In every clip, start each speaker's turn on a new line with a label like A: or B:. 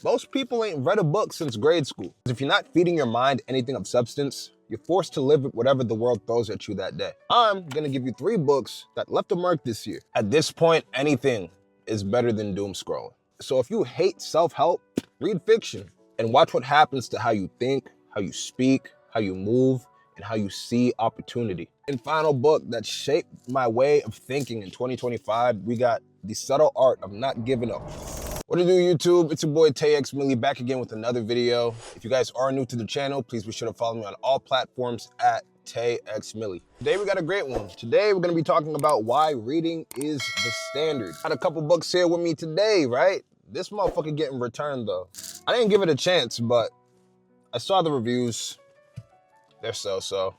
A: Most people ain't read a book since grade school. If you're not feeding your mind anything of substance, you're forced to live with whatever the world throws at you that day. I'm gonna give you 3 books that left a mark this year. At this point, anything is better than doom scrolling. So if you hate self-help, read fiction and watch what happens to how you think, how you speak, how you move, and how you see opportunity. And final book that shaped my way of thinking in 2025, we got The Subtle Art of Not Giving Up. What to do, YouTube? It's your boy Tay X Millie back again with another video. If you guys are new to the channel, please be sure to follow me on all platforms at Tay X Millie. Today we got a great one. Today we're gonna be talking about why reading is the standard. Got a couple books here with me today, right? This motherfucker getting returned though. I didn't give it a chance, but I saw the reviews. They're so-so.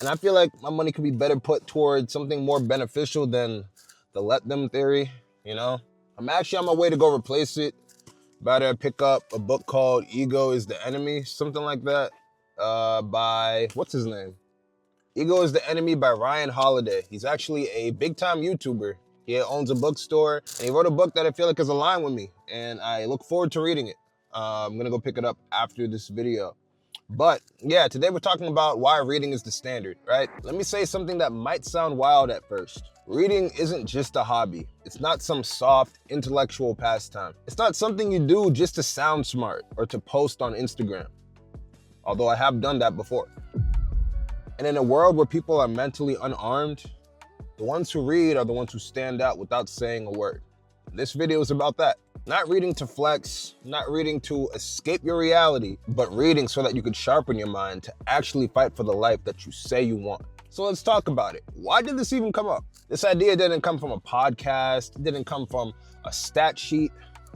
A: And I feel like my money could be better put towards something more beneficial than the let them theory, you know? I'm actually on my way to go replace it. About to pick up a book called Ego is the Enemy, something like that, by, what's his name? Ego is the Enemy by Ryan Holiday. He's actually a big time YouTuber. He owns a bookstore and he wrote a book that I feel like is aligned with me and I look forward to reading it. I'm gonna go pick it up after this video. But yeah, today we're talking about why reading is the standard, right? Let me say something that might sound wild at first. Reading isn't just a hobby. It's not some soft intellectual pastime. It's not something you do just to sound smart or to post on Instagram. Although I have done that before. And in a world where people are mentally unarmed, the ones who read are the ones who stand out without saying a word. This video is about that. Not reading to flex, not reading to escape your reality, but reading so that you can sharpen your mind to actually fight for the life that you say you want. So let's talk about it. Why did this even come up? This idea didn't come from a podcast, it didn't come from a stat sheet.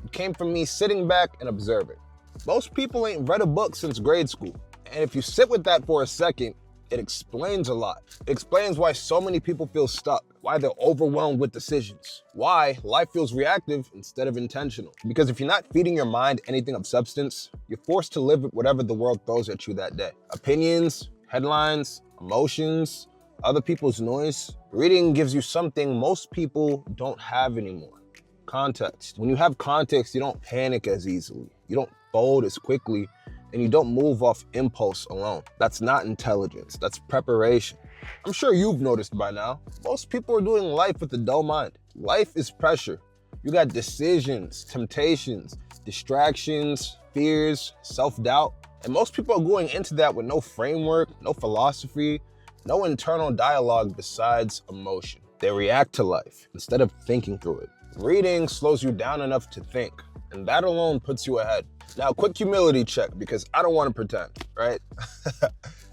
A: It came from me sitting back and observing. Most people ain't read a book since grade school. And if you sit with that for a second, it explains a lot. It explains why so many people feel stuck, why they're overwhelmed with decisions, why life feels reactive instead of intentional. Because if you're not feeding your mind anything of substance, you're forced to live with whatever the world throws at you that day. Opinions, headlines, emotions, other people's noise. Reading gives you something most people don't have anymore: context. When you have context, you don't panic as easily, you don't fold as quickly, and you don't move off impulse alone. That's not intelligence, that's preparation. I'm sure you've noticed by now, most people are doing life with a dull mind. Life is pressure. You got decisions, temptations, distractions, fears, self-doubt, and most people are going into that with no framework, no philosophy, no internal dialogue besides emotion. They react to life instead of thinking through it. Reading slows you down enough to think, and that alone puts you ahead. Now, quick humility check, because I don't want to pretend, right?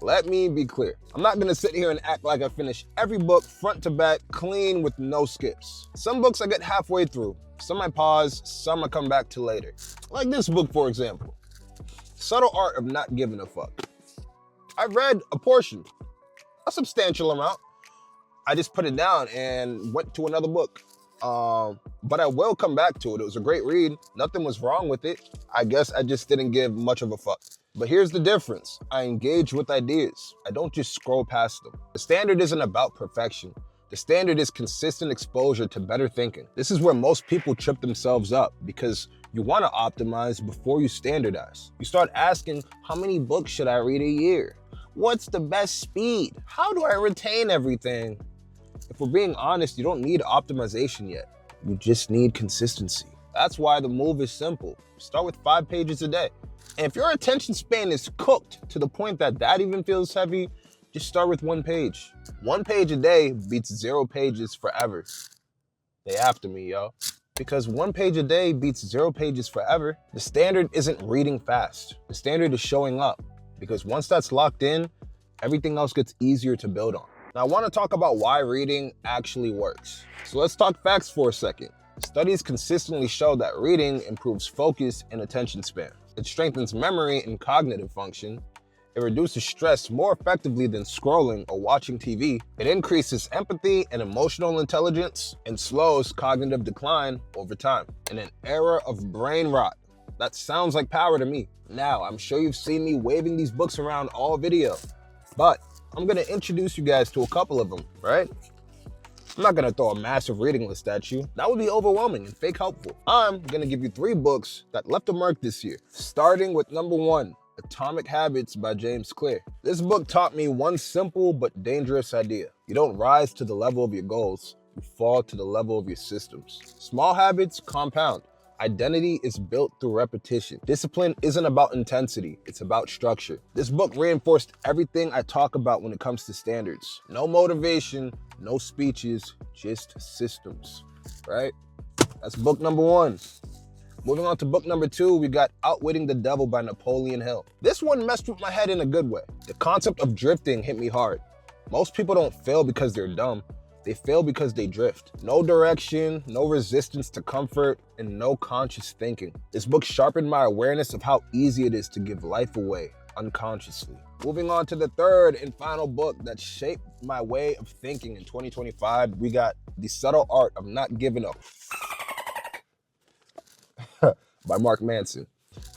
A: Let me be clear. I'm not gonna sit here and act like I finished every book front to back, clean with no skips. Some books I get halfway through, some I pause, some I come back to later. Like this book, for example, Subtle Art of Not Giving a Fuck. I read a portion, a substantial amount. I just put it down and went to another book. But I will come back to it. It was a great read. Nothing was wrong with it. I guess I just didn't give much of a fuck. But here's the difference. I engage with ideas. I don't just scroll past them. The standard isn't about perfection. The standard is consistent exposure to better thinking. This is where most people trip themselves up because you want to optimize before you standardize. You start asking, how many books should I read a year? What's the best speed? How do I retain everything? If we're being honest, you don't need optimization yet. You just need consistency. That's why the move is simple. Start with 5 pages a day. And if your attention span is cooked to the point that that even feels heavy, just start with 1 page. 1 page a day beats 0 pages forever. They after me, yo. Because 1 page a day beats 0 pages forever. The standard isn't reading fast. The standard is showing up. Because once that's locked in, everything else gets easier to build on. Now, I want to talk about why reading actually works. So let's talk facts for a second. Studies consistently show that reading improves focus and attention span. It strengthens memory and cognitive function. It reduces stress more effectively than scrolling or watching TV. It increases empathy and emotional intelligence and slows cognitive decline over time. In an era of brain rot, that sounds like power to me. Now, I'm sure you've seen me waving these books around all video, but I'm gonna introduce you guys to a couple of them, right? I'm not gonna throw a massive reading list at you. That would be overwhelming and fake helpful. I'm gonna give you 3 books that left a mark this year, starting with number 1, Atomic Habits by James Clear. This book taught me one simple but dangerous idea. You don't rise to the level of your goals, you fall to the level of your systems. Small habits compound. Identity is built through repetition. Discipline isn't about intensity, it's about structure. This book reinforced everything I talk about when it comes to standards. No motivation, no speeches, just systems, right? That's book number 1. Moving on to book number 2, we got Outwitting the Devil by Napoleon Hill. This one messed with my head in a good way. The concept of drifting hit me hard. Most people don't fail because they're dumb. They fail because they drift. No direction, no resistance to comfort, and no conscious thinking. This book sharpened my awareness of how easy it is to give life away unconsciously. Moving on to the 3rd and final book that shaped my way of thinking in 2025, we got The Subtle Art of Not Giving Up by Mark Manson.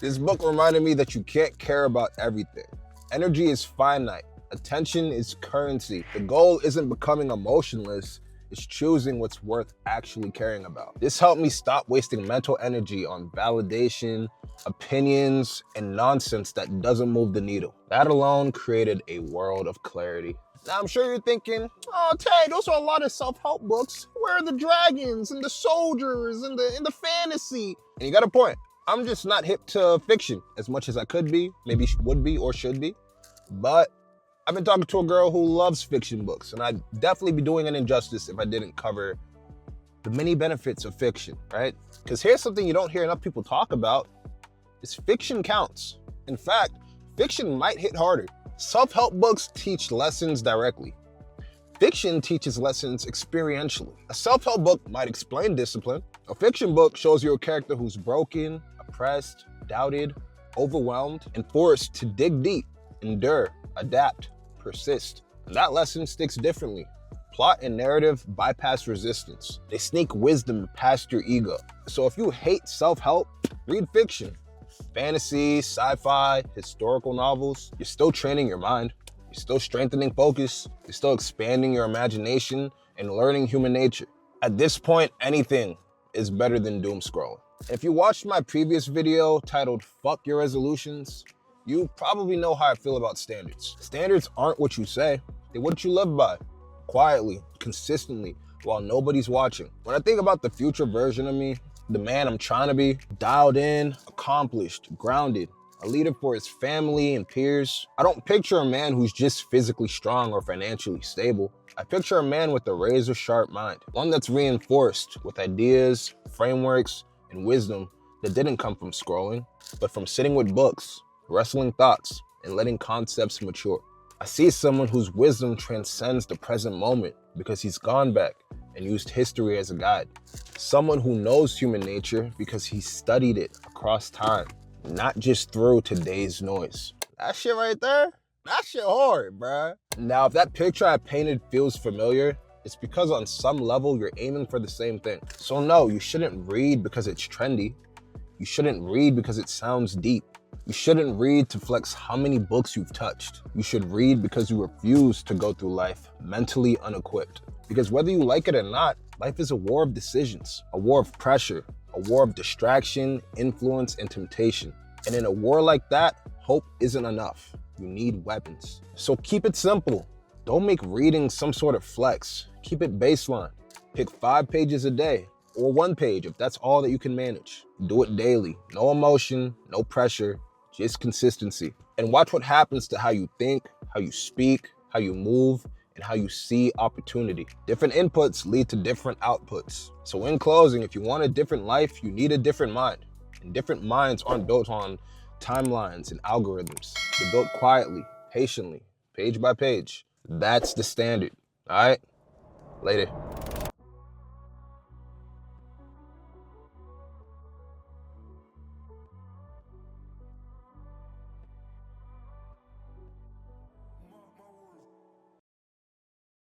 A: This book reminded me that you can't care about everything. Energy is finite. Attention is currency. The goal isn't becoming emotionless, it's choosing what's worth actually caring about. This helped me stop wasting mental energy on validation, opinions, and nonsense that doesn't move the needle. That alone created a world of clarity. Now I'm sure you're thinking, oh Tay, those are a lot of self-help books. Where are the dragons and the soldiers and the fantasy? And you got a point. I'm just not hip to fiction as much as I could be, maybe would be or should be. But I've been talking to a girl who loves fiction books, and I'd definitely be doing an injustice if I didn't cover the many benefits of fiction, right? Because here's something you don't hear enough people talk about, is fiction counts. In fact, fiction might hit harder. Self-help books teach lessons directly. Fiction teaches lessons experientially. A self-help book might explain discipline. A fiction book shows you a character who's broken, oppressed, doubted, overwhelmed, and forced to dig deep, endure, adapt, persist. And that lesson sticks differently. Plot and narrative bypass resistance. They sneak wisdom past your ego. So if you hate self-help, read fiction. Fantasy, sci-fi, historical novels. You're still training your mind. You're still strengthening focus. You're still expanding your imagination and learning human nature. At this point, anything is better than doom scrolling. If you watched my previous video titled Fuck Your Resolutions, you probably know how I feel about standards. Standards aren't what you say, they're what you live by, quietly, consistently, while nobody's watching. When I think about the future version of me, the man I'm trying to be, dialed in, accomplished, grounded, a leader for his family and peers, I don't picture a man who's just physically strong or financially stable. I picture a man with a razor-sharp mind, one that's reinforced with ideas, frameworks, and wisdom that didn't come from scrolling, but from sitting with books, wrestling thoughts, and letting concepts mature. I see someone whose wisdom transcends the present moment because he's gone back and used history as a guide. Someone who knows human nature because he studied it across time, not just through today's noise. That shit right there, that shit hard, bruh. Now, if that picture I painted feels familiar, it's because on some level you're aiming for the same thing. So no, you shouldn't read because it's trendy. You shouldn't read because it sounds deep. You shouldn't read to flex how many books you've touched. You should read because you refuse to go through life mentally unequipped. Because whether you like it or not, life is a war of decisions, a war of pressure, a war of distraction, influence, and temptation. And in a war like that, hope isn't enough. You need weapons. So keep it simple. Don't make reading some sort of flex. Keep it baseline. Pick 5 pages a day, or 1 page if that's all that you can manage. Do it daily. No emotion, no pressure, just consistency. And watch what happens to how you think, how you speak, how you move, and how you see opportunity. Different inputs lead to different outputs. So in closing, if you want a different life, you need a different mind. And different minds aren't built on timelines and algorithms. They're built quietly, patiently, page by page. That's the standard, all right? Later.